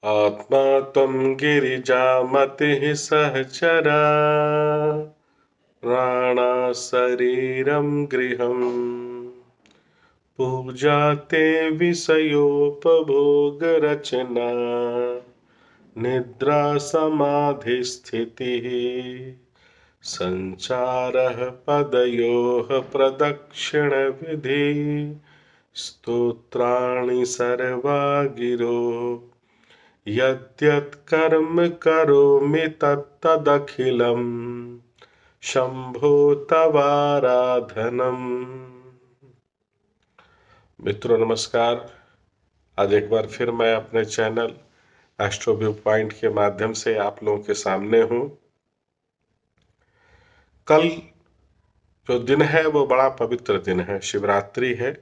आत्मा त्वं गिरिजामतिः सहचरा प्राणा शरीरं गृहम् पूजा ते विषयोपभोगरचना निद्रा समाधिस्थितिः सञ्चारः पदयोः प्रदक्षिणविधि स्तोत्राणि सर्वा गिरो यद्यत् कर्म करोमि तत्तदखिलं शंभो तवाराधनम। मित्रों नमस्कार। आज एक बार फिर मैं अपने चैनल एस्ट्रो व्यू पॉइंट के माध्यम से आप लोगों के सामने हूं। कल जो दिन है वो बड़ा पवित्र दिन है, शिवरात्रि है।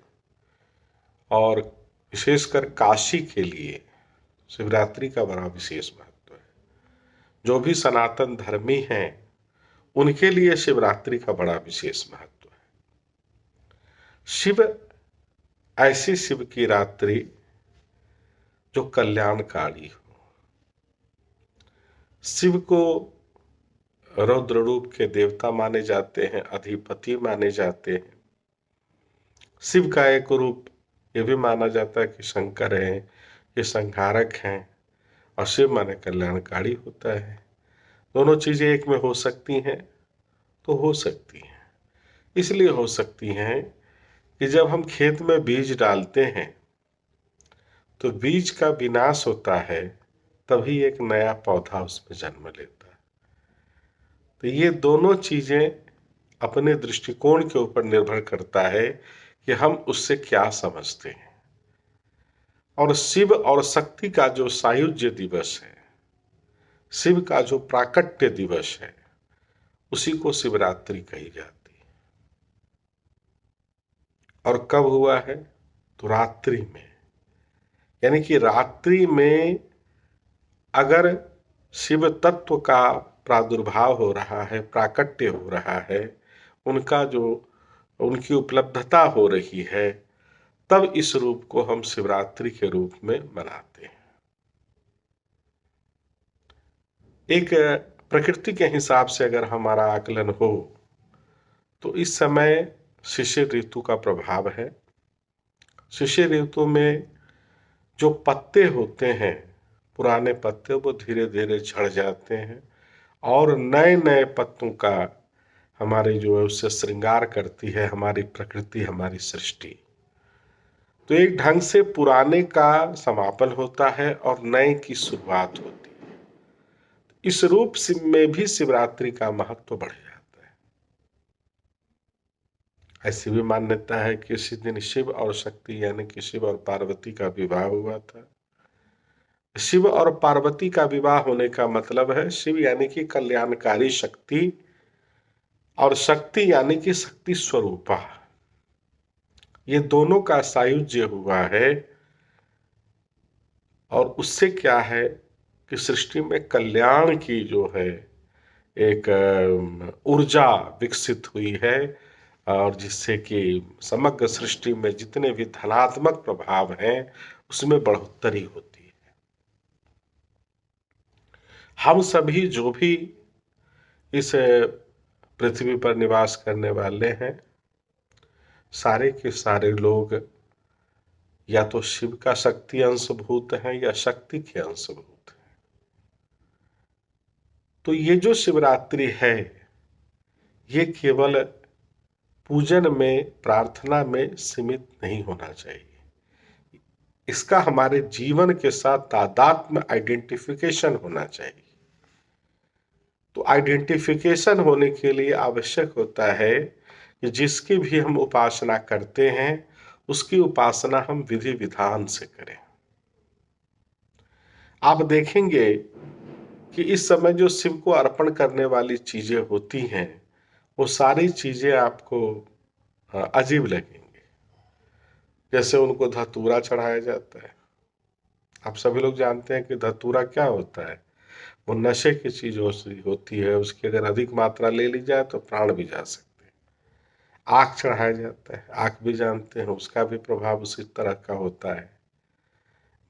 और विशेषकर काशी के लिए शिवरात्रि का बड़ा विशेष महत्व है। जो भी सनातन धर्मी हैं उनके लिए शिवरात्रि का बड़ा विशेष महत्व है। शिव, ऐसी शिव की रात्रि जो कल्याणकारी हो। शिव को रौद्र रूप के देवता माने जाते हैं, अधिपति माने जाते हैं। शिव का एक रूप ये भी माना जाता है कि शंकर हैं, ये संहारक हैं, और शिव माने कल्याणकारी होता है। दोनों चीजें एक में हो सकती हैं तो हो सकती हैं। इसलिए हो सकती हैं कि जब हम खेत में बीज डालते हैं तो बीज का विनाश होता है, तभी एक नया पौधा उसमें जन्म लेता है। तो ये दोनों चीजें अपने दृष्टिकोण के ऊपर निर्भर करता है कि हम उससे क्या समझते हैं। और शिव और शक्ति का जो सायुज्य दिवस है, शिव का जो प्राकट्य दिवस है, उसी को शिवरात्रि कही जाती है। और कब हुआ है? तो रात्रि में, यानी कि रात्रि में अगर शिव तत्व का प्रादुर्भाव हो रहा है, प्राकट्य हो रहा है, उनका जो उनकी उपलब्धता हो रही है, तब इस रूप को हम शिवरात्रि के रूप में मनाते हैं। एक प्रकृति के हिसाब से अगर हमारा आकलन हो तो इस समय शिशिर ऋतु का प्रभाव है। शिशिर ऋतु में जो पत्ते होते हैं, पुराने पत्ते, वो धीरे धीरे झड़ जाते हैं और नए नए पत्तों का हमारे जो है उससे श्रृंगार करती है हमारी प्रकृति, हमारी सृष्टि। तो एक ढंग से पुराने का समापन होता है और नए की शुरुआत होती है। इस रूप में भी शिवरात्रि का महत्व बढ़ जाता है। ऐसी भी मान्यता है कि इसी दिन शिव और शक्ति यानी कि शिव और पार्वती का विवाह हुआ था। शिव और पार्वती का विवाह होने का मतलब है शिव यानी कि कल्याणकारी शक्ति और शक्ति यानी कि शक्ति स्वरूपा। ये दोनों का सायुज्य हुआ है और उससे क्या है कि सृष्टि में कल्याण की जो है एक ऊर्जा विकसित हुई है, और जिससे कि समग्र सृष्टि में जितने भी धनात्मक प्रभाव हैं उसमें बढ़ोतरी होती है। हम सभी जो भी इस पृथ्वी पर निवास करने वाले हैं, सारे के सारे लोग या तो शिव का शक्ति अंशभूत हैं या शक्ति के अंशभूत हैं। तो ये जो शिवरात्रि है ये केवल पूजन में, प्रार्थना में सीमित नहीं होना चाहिए। इसका हमारे जीवन के साथ तादात्म्य, आइडेंटिफिकेशन होना चाहिए। तो आइडेंटिफिकेशन होने के लिए आवश्यक होता है कि जिसकी भी हम उपासना करते हैं उसकी उपासना हम विधि विधान से करें। आप देखेंगे कि इस समय जो शिव को अर्पण करने वाली चीजें होती हैं वो सारी चीजें आपको अजीब लगेंगे। जैसे उनको धतूरा चढ़ाया जाता है। आप सभी लोग जानते हैं कि धतूरा क्या होता है। वो नशे की चीज होती है, उसकी अगर अधिक मात्रा ले ली जाए तो प्राण भी जा सकते हैं। आग चढ़ाया जाता है, आग भी जानते हैं उसका भी प्रभाव उसी तरह का होता है।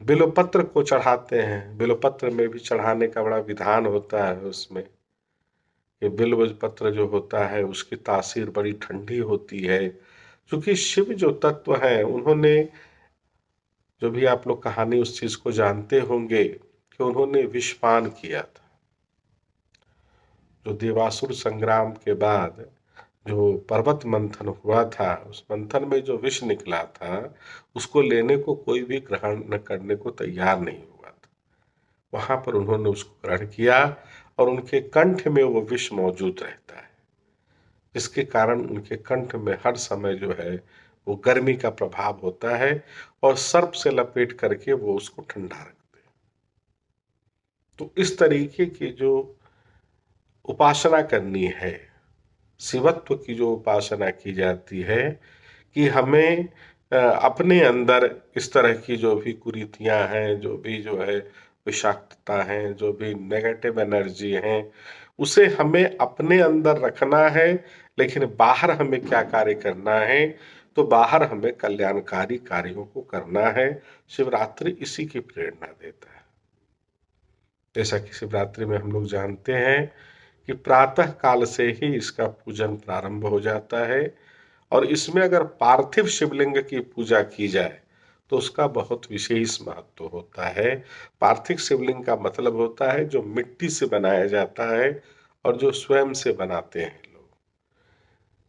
बिल्वपत्र को चढ़ाते हैं। बिल्वपत्र में भी चढ़ाने का बड़ा विधान होता है उसमें, कि बिल्व पत्र जो होता है उसकी तासीर बड़ी ठंडी होती है। क्योंकि शिव जो तत्व है, उन्होंने, जो भी आप लोग कहानी उस चीज को जानते होंगे कि उन्होंने विषपान किया था। जो देवासुर संग्राम के बाद जो पर्वत मंथन हुआ था, उस मंथन में जो विष निकला था, उसको लेने को कोई भी ग्रहण न करने को तैयार नहीं हुआ था। वहां पर उन्होंने उसको ग्रहण किया और उनके कंठ में वो विष मौजूद रहता है, जिसके कारण उनके कंठ में हर समय जो है वो गर्मी का प्रभाव होता है और सर्प से लपेट करके वो उसको ठंडा रखते हैं। तो इस तरीके की जो उपासना करनी है, शिवत्व की जो उपासना की जाती है, कि हमें अपने अंदर इस तरह की जो भी कुरीतियां हैं, जो भी जो है विषाक्तता है, जो भी नेगेटिव एनर्जी है, उसे हमें अपने अंदर रखना है। लेकिन बाहर हमें क्या कार्य करना है, तो बाहर हमें कल्याणकारी कार्यों को करना है। शिवरात्रि इसी की प्रेरणा देता है। जैसा कि शिवरात्रि में हम लोग जानते हैं कि प्रातः काल से ही इसका पूजन प्रारंभ हो जाता है, और इसमें अगर पार्थिव शिवलिंग की पूजा की जाए तो उसका बहुत विशेष महत्व होता है। पार्थिव शिवलिंग का मतलब होता है जो मिट्टी से बनाया जाता है और जो स्वयं से बनाते हैं लोग।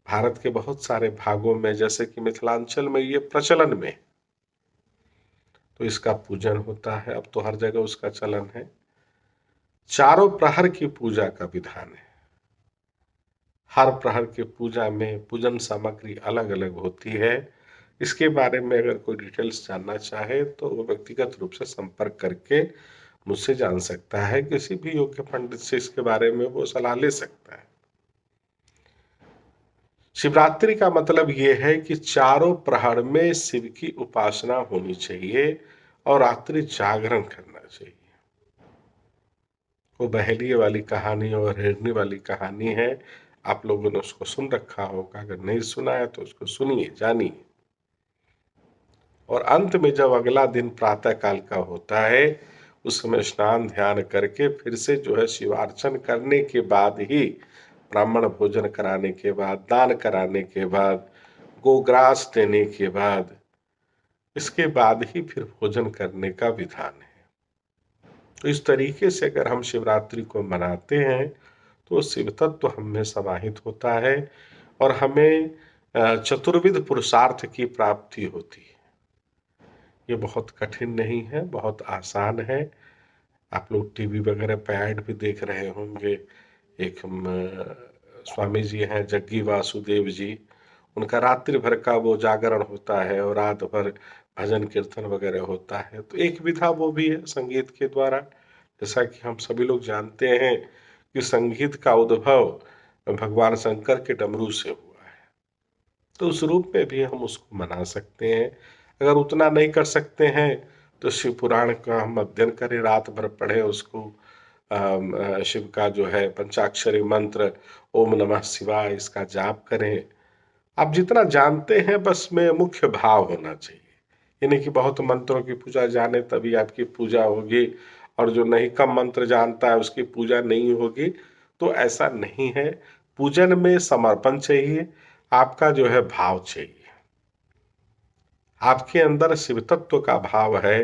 भारत के बहुत सारे भागों में, जैसे कि मिथिलांचल में ये प्रचलन में, तो इसका पूजन होता है। अब तो हर जगह उसका चलन है। चारों प्रहर की पूजा का विधान है। हर प्रहर की पूजा में पूजन सामग्री अलग अलग होती है। इसके बारे में अगर कोई डिटेल्स जानना चाहे तो वो व्यक्तिगत रूप से संपर्क करके मुझसे जान सकता है। किसी भी योग्य पंडित से इसके बारे में वो सलाह ले सकता है। शिवरात्रि का मतलब ये है कि चारों प्रहर में शिव की उपासना होनी चाहिए और रात्रि जागरण करना चाहिए। वो बहेलिए वाली कहानी और हिरनी वाली कहानी है, आप लोगों ने उसको सुन रखा होगा। अगर नहीं सुना है तो उसको सुनिए, जानिए। और अंत में जब अगला दिन प्रातः काल का होता है, उस समय स्नान ध्यान करके फिर से जो है शिवार्चन करने के बाद ही, ब्राह्मण भोजन कराने के बाद, दान कराने के बाद, गोग्रास देने के बाद, इसके बाद ही फिर भोजन करने का विधान है। तो इस तरीके से अगर हम शिवरात्रि को मनाते हैं तो शिव तत्व हम में समाहित होता है और हमें चतुर्विध पुरुषार्थ की प्राप्ति होती है। ये बहुत कठिन नहीं है, बहुत आसान है। आप लोग टीवी वगैरह पे ऐड भी देख रहे होंगे। एक स्वामी जी हैं, जग्गी वासुदेव जी, उनका रात्रि भर का वो जागरण होता है और रात भर भजन कीर्तन वगैरह होता है। तो एक विधा वो भी है संगीत के द्वारा। जैसा कि हम सभी लोग जानते हैं कि संगीत का उद्भव भगवान शंकर के डमरू से हुआ है, तो उस रूप में भी हम उसको मना सकते हैं। अगर उतना नहीं कर सकते हैं तो शिव पुराण का हम अध्ययन करें, रात भर पढ़ें उसको। शिव का जो है पंचाक्षरी मंत्र ओम नमः शिवाय, इसका जाप करें। आप जितना जानते हैं बस में मुख्य भाव होना चाहिए। ये नहीं कि बहुत मंत्रों की पूजा जाने तभी आपकी पूजा होगी और जो नहीं कम मंत्र जानता है उसकी पूजा नहीं होगी, तो ऐसा नहीं है। पूजन में समर्पण चाहिए, आपका जो है भाव चाहिए। आपके अंदर शिव तत्व का भाव है,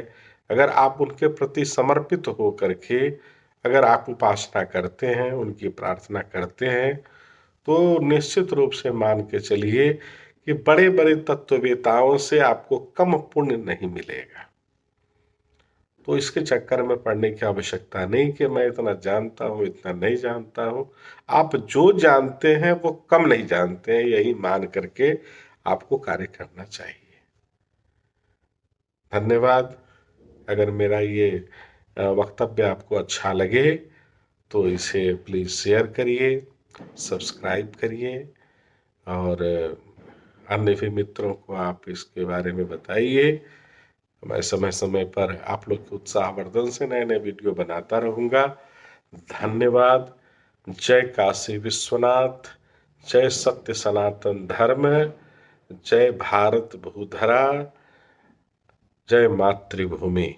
अगर आप उनके प्रति समर्पित हो करके अगर आप उपासना करते हैं, उनकी प्रार्थना करते हैं, तो निश्चित रूप से मान के चलिए कि बड़े बड़े तत्ववेताओं से आपको कम पुण्य नहीं मिलेगा। तो इसके चक्कर में पड़ने की आवश्यकता नहीं कि मैं इतना जानता हूँ, इतना नहीं जानता हूँ। आप जो जानते हैं वो कम नहीं जानते हैं, यही मान करके आपको कार्य करना चाहिए। धन्यवाद। अगर मेरा ये वक्तव्य आपको अच्छा लगे तो इसे प्लीज़ शेयर करिए, सब्सक्राइब करिए और अन्य भी मित्रों को आप इसके बारे में बताइए। मैं समय समय पर आप लोग के उत्साहवर्धन से नए नए वीडियो बनाता रहूँगा। धन्यवाद। जय काशी विश्वनाथ, जय सत्य सनातन धर्म, जय भारत भूधरा, जय मातृभूमि।